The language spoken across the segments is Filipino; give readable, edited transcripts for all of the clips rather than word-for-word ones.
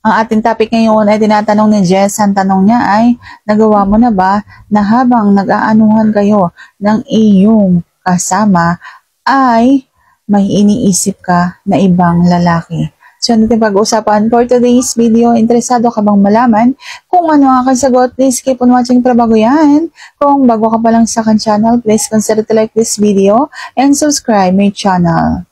Ang ating topic ngayon ay tinatanong ni Jess. Ang tanong niya ay, nagawa mo na ba na habang nag-aanuhan kayo ng iyong kasama ay may iniisip ka na ibang lalaki? So, ano natin pag-uusapan for today's video? Interesado ka bang malaman kung ano ang kasagot? Please keep on watching para bago yan. Kung bago ka pa lang sa akin channel, please consider to like this video and subscribe my channel.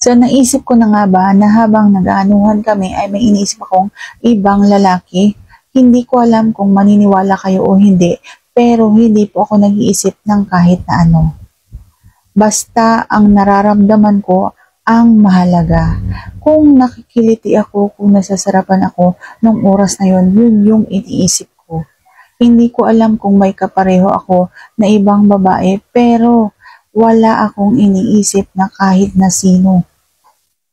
So, naisip ko na nga ba na habang nag-aanuhan kami ay may iniisip akong ibang lalaki? Hindi ko alam kung maniniwala kayo o hindi, pero hindi po ako nag-iisip ng kahit na ano. Basta ang nararamdaman ko ang mahalaga. Kung nakikiliti ako, kung nasasarapan ako nung oras na yun, yun yung iniisip ko. Hindi ko alam kung may kapareho ako na ibang babae, pero wala akong iniisip na kahit na sino.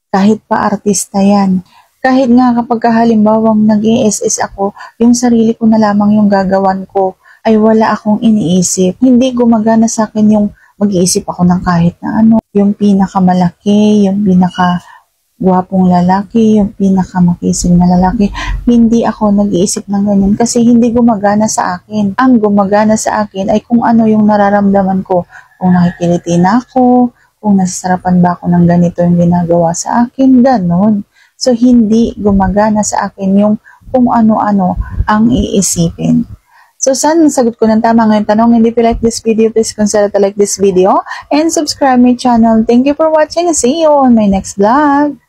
Kahit pa artista yan. Kahit nga kapag halimbawang nag-i-SS ako, yung sarili ko na lamang yung gagawan ko, ay wala akong iniisip. Hindi gumagana sa akin yung mag-iisip ako ng kahit na ano. Yung pinakamalaki, yung pinakagwapong lalaki, yung pinakamakisig na lalaki. Hindi ako nag-iisip ng ganyan kasi hindi gumagana sa akin. Ang gumagana sa akin ay kung ano yung nararamdaman ko. Kung nakikiliti na ako, kung nasasarapan ba ako ng ganito yung ginagawa sa akin, ganon. So, hindi gumagana sa akin yung kung ano-ano ang iisipin. So, saan sagot ko ng tama ngayong tanong? If you like this video, please consider to like this video and subscribe my channel. Thank you for watching. See you on my next vlog.